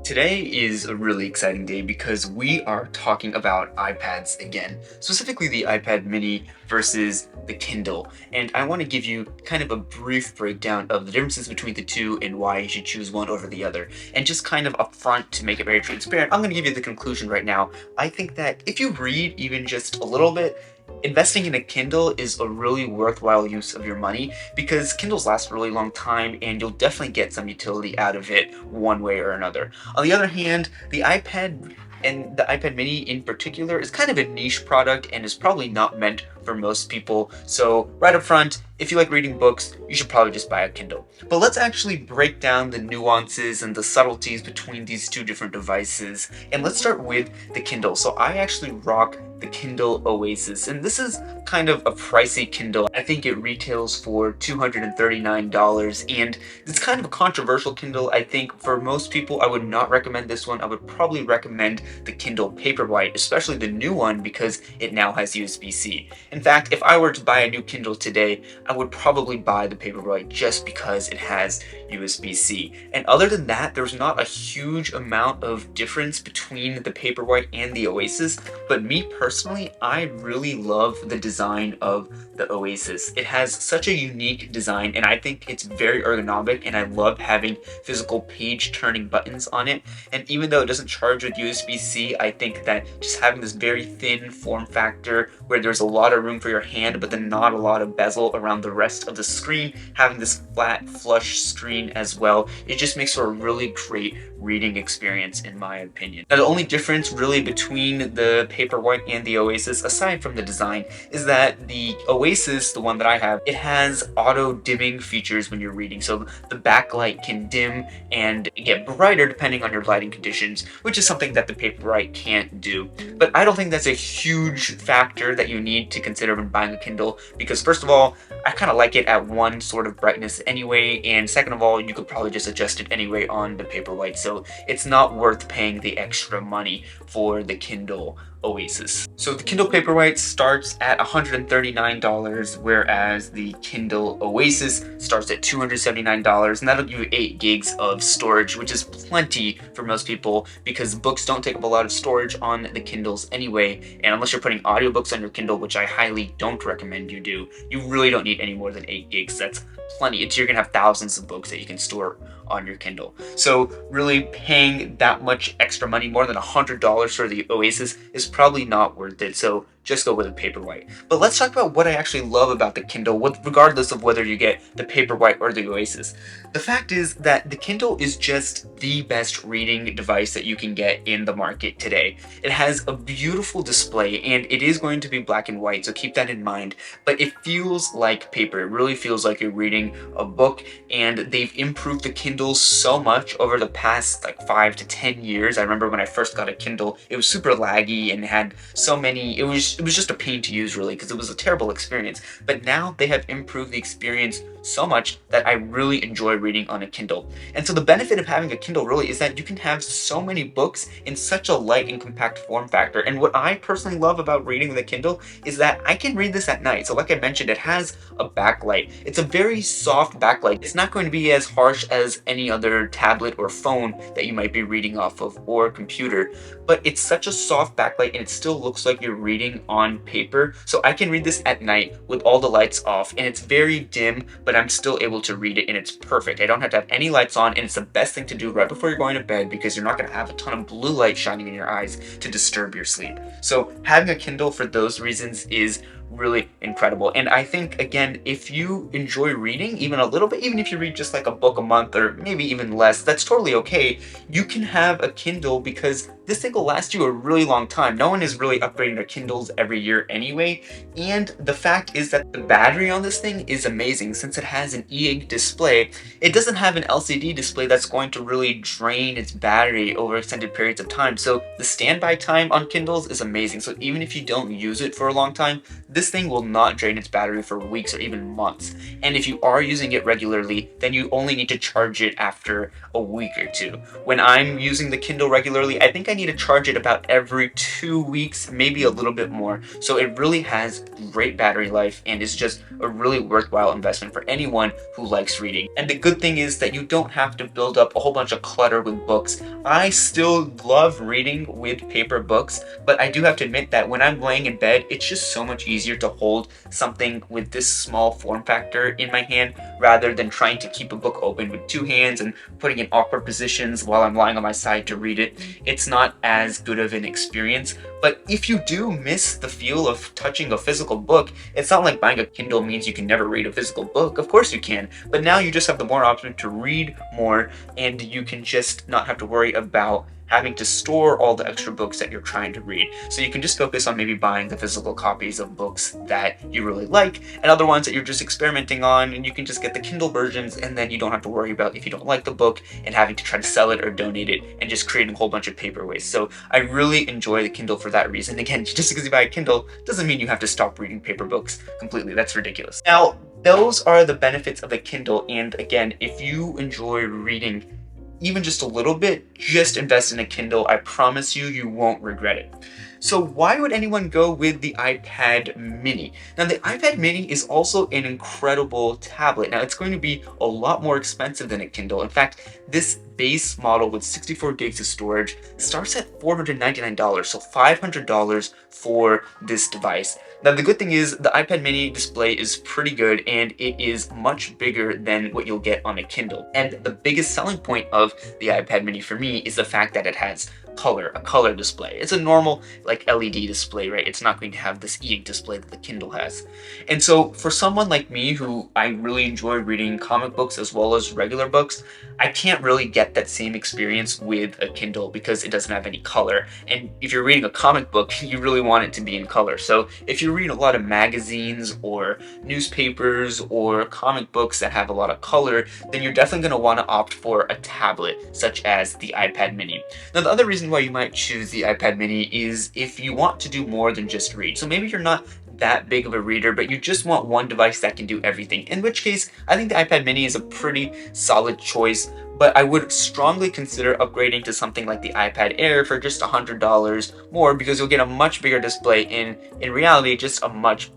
Today is a really exciting day because we are talking about iPads again, specifically the iPad mini versus the Kindle. And I want to give you kind of a brief breakdown of the differences between the two and why you should choose one over the other. And just kind of upfront to make it very transparent, I'm going to give you the conclusion right now. I think that if you read even just a little bit, investing in a Kindle is a really worthwhile use of your money because Kindles last a really long time and you'll definitely get some utility out of it one way or another. On the other hand, the iPad and the iPad mini in particular is kind of a niche product and is probably not meant for most people. So right up front, if you like reading books, you should probably just buy a Kindle. But let's actually break down the nuances and the subtleties between these two different devices. And let's start with the Kindle. So I actually rock the Kindle Oasis, and this is kind of a pricey Kindle. I think it retails for $239, and it's kind of a controversial Kindle. I think for most people, I would not recommend this one. I would probably recommend the Kindle Paperwhite, especially the new one, because it now has USB-C. In fact, if I were to buy a new Kindle today, I would probably buy the Paperwhite just because it has USB-C. And other than that, there's not a huge amount of difference between the Paperwhite and the Oasis, but me personally, I really love the design of the Oasis. It has such a unique design, and I think it's very ergonomic, and I love having physical page turning buttons on it. And even though it doesn't charge with USB-C, I think that just having this very thin form factor where there's a lot of room for your hand, but then not a lot of bezel around the rest of the screen, having this flat, flush screen as well, it just makes for a really great reading experience in my opinion. Now, the only difference really between the Paperwhite and the Oasis, aside from the design, is that the Oasis, the one that I have, it has auto dimming features when you're reading. So the backlight can dim and get brighter depending on your lighting conditions, which is something that the Paperwhite can't do. But I don't think that's a huge factor that you need to consider when buying a Kindle, because first of all, I kind of like it at one sort of brightness anyway, and second of all, you could probably just adjust it anyway on the Paperwhite, so it's not worth paying the extra money for the Kindle Oasis. So the Kindle Paperwhite starts at $139, whereas the Kindle Oasis starts at $279, and that'll give you 8 gigs of storage, which is plenty for most people because books don't take up a lot of storage on the Kindles anyway, and unless you're putting audiobooks on your Kindle, which I highly don't recommend you do, you really don't need any more than 8 gigs. That's plenty. You're gonna have thousands of books that you can store on your Kindle. So really paying that much extra money, more than $100 for the Oasis, is probably not worth it. So just go with a Paperwhite. But let's talk about what I actually love about the Kindle, regardless of whether you get the Paperwhite or the Oasis. The fact is that the Kindle is just the best reading device that you can get in the market today. It has a beautiful display, and it is going to be black and white, so keep that in mind. But it feels like paper. It really feels like you're reading a book, and they've improved the Kindle so much over the past like 5 to 10 years. I remember when I first got a Kindle, it was super laggy and had so many, it was just a pain to use really because it was a terrible experience. But now they have improved the experience so much that I really enjoy reading on a Kindle. And so the benefit of having a Kindle really is that you can have so many books in such a light and compact form factor. And what I personally love about reading with a Kindle is that I can read this at night. So like I mentioned, it has a backlight. It's a very soft backlight. It's not going to be as harsh as any other tablet or phone that you might be reading off of or computer, but it's such a soft backlight and it still looks like you're reading on paper. So I can read this at night with all the lights off, and it's very dim, but I'm still able to read it and it's perfect. I don't have to have any lights on, and it's the best thing to do right before you're going to bed because you're not going to have a ton of blue light shining in your eyes to disturb your sleep. So having a Kindle for those reasons is really incredible. And I think, again, if you enjoy reading even a little bit, even if you read just like a book a month or maybe even less, that's totally okay. You can have a Kindle because this thing will last you a really long time. No one is really upgrading their Kindles every year anyway. And the fact is that the battery on this thing is amazing. Since it has an e-ink display, it doesn't have an LCD display that's going to really drain its battery over extended periods of time. So the standby time on Kindles is amazing. So even if you don't use it for a long time, this thing will not drain its battery for weeks or even months. And if you are using it regularly, then you only need to charge it after a week or two. When I'm using the Kindle regularly, I think I need to charge it about every 2 weeks, maybe a little bit more. So it really has great battery life and is just a really worthwhile investment for anyone who likes reading. And the good thing is that you don't have to build up a whole bunch of clutter with books. I still love reading with paper books, but I do have to admit that when I'm laying in bed, it's just so much easier to hold something with this small form factor in my hand rather than trying to keep a book open with two hands and putting in awkward positions while I'm lying on my side to read it. It's not as good of an experience, but if you do miss the feel of touching a physical book, it's not like buying a Kindle means you can never read a physical book. Of course you can, but now you just have the more option to read more, and you can just not have to worry about having to store all the extra books that you're trying to read. So you can just focus on maybe buying the physical copies of books that you really like and other ones that you're just experimenting on, and you can just get the Kindle versions, and then you don't have to worry about if you don't like the book and having to try to sell it or donate it and just creating a whole bunch of paper waste. So I really enjoy the Kindle for that reason. Again, just because you buy a Kindle doesn't mean you have to stop reading paper books completely. That's ridiculous. Now, those are the benefits of the Kindle, and again, if you enjoy reading even just a little bit, just invest in a Kindle. I promise you, you won't regret it. So why would anyone go with the iPad mini? Now, the iPad mini is also an incredible tablet. Now, it's going to be a lot more expensive than a Kindle. In fact, this base model with 64 gigs of storage starts at $499, so $500 for this device. Now, the good thing is the iPad mini display is pretty good, and it is much bigger than what you'll get on a Kindle. And the biggest selling point of the iPad mini for me is the fact that it has a color display. It's a normal like LED display, right? It's not going to have this e-ink display that the Kindle has. And so for someone like me who I really enjoy reading comic books as well as regular books, I can't really get that same experience with a Kindle because it doesn't have any color. And if you're reading a comic book, you really want it to be in color. So if you read a lot of magazines or newspapers or comic books that have a lot of color, then you're definitely going to want to opt for a tablet such as the iPad mini. Now, the other reason why you might choose the iPad mini is if you want to do more than just read. So maybe you're not that big of a reader, but you just want one device that can do everything. In which case, I think the iPad mini is a pretty solid choice, but I would strongly consider upgrading to something like the iPad Air for just $100 more, because you'll get a much bigger display and in reality, just a much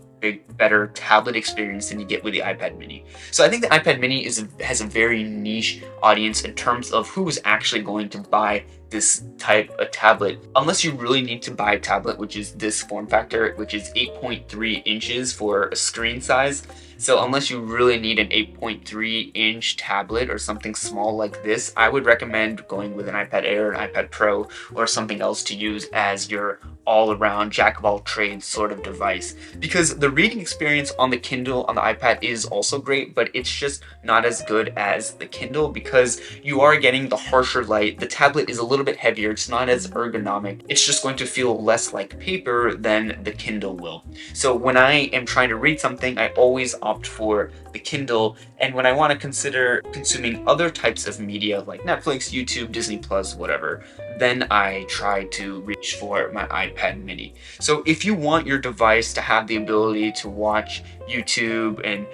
better tablet experience than you get with the iPad mini. So I think the iPad mini has a very niche audience in terms of who is actually going to buy this type of tablet, unless you really need to buy a tablet which is this form factor, which is 8.3 inches for a screen size. So unless you really need an 8.3 inch tablet or something small like this, I would recommend going with an iPad Air, an iPad Pro, or something else to use as your all-around jack of all trades sort of device. Because the reading experience on the Kindle on the iPad is also great, but it's just not as good as the Kindle because you are getting the harsher light. The tablet is a little bit heavier, it's not as ergonomic. It's just going to feel less like paper than the Kindle will. So when I am trying to read something, I always opt for the Kindle, and when I want to consider consuming other types of media like Netflix, YouTube, Disney Plus, whatever, then I try to reach for my iPad mini. So if you want your device to have the ability to watch YouTube and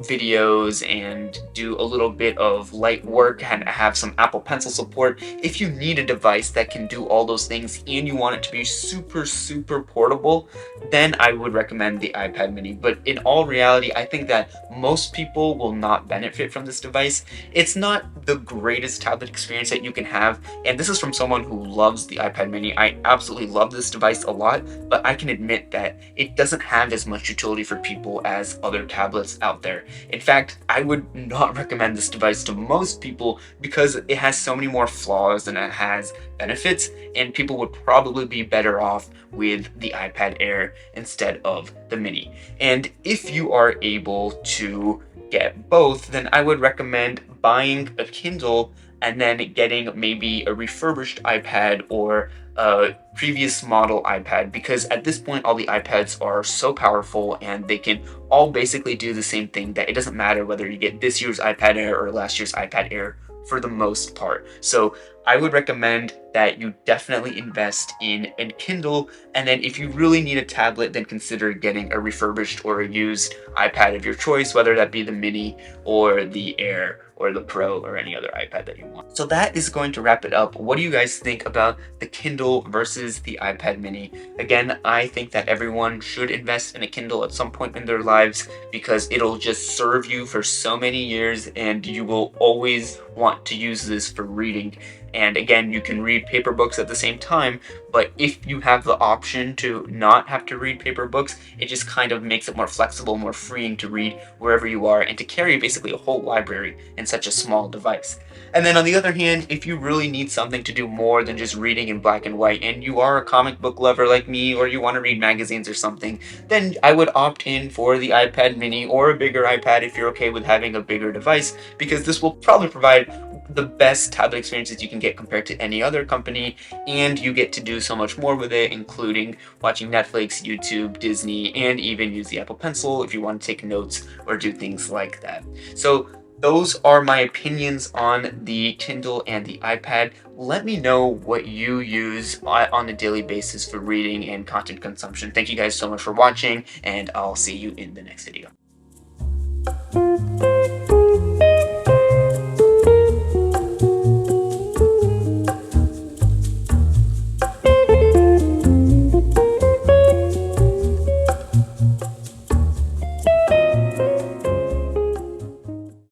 videos and do a little bit of light work and have some Apple Pencil support, if you need a device that can do all those things and you want it to be super portable, then I would recommend the iPad mini. But in all reality, I think that most people will not benefit from this device. It's not the greatest tablet experience that you can have, and this is from someone who loves the iPad mini. I absolutely love this device a lot, but I can admit that it doesn't have as much utility for people as other tablets out there. In fact, I would not recommend this device to most people because it has so many more flaws than it has benefits, and people would probably be better off with the iPad Air instead of the mini. And if you are able to get both, then I would recommend buying a Kindle and then getting maybe a refurbished iPad or a previous model iPad, because at this point all the iPads are so powerful and they can all basically do the same thing that it doesn't matter whether you get this year's iPad Air or last year's iPad Air for the most part. So I would recommend that you definitely invest in a Kindle, and then if you really need a tablet, then consider getting a refurbished or a used iPad of your choice, whether that be the mini or the Air or the Pro or any other iPad that you want. So that is going to wrap it up. What do you guys think about the Kindle versus the iPad mini? Again, I think that everyone should invest in a Kindle at some point in their lives because it'll just serve you for so many years and you will always want to use this for reading. And again, you can read paper books at the same time, but if you have the option to not have to read paper books, it just kind of makes it more flexible, more freeing to read wherever you are and to carry basically a whole library in such a small device. And then on the other hand, if you really need something to do more than just reading in black and white, and you are a comic book lover like me, or you want to read magazines or something, then I would opt in for the iPad mini or a bigger iPad if you're okay with having a bigger device, because this will probably provide the best tablet experiences you can get compared to any other company, and you get to do so much more with it, including watching Netflix, YouTube, Disney, and even use the Apple Pencil if you want to take notes or do things like that. So those are my opinions on the Kindle and the iPad. Let me know what you use on a daily basis for reading and content consumption. Thank you guys so much for watching, and I'll see you in the next video.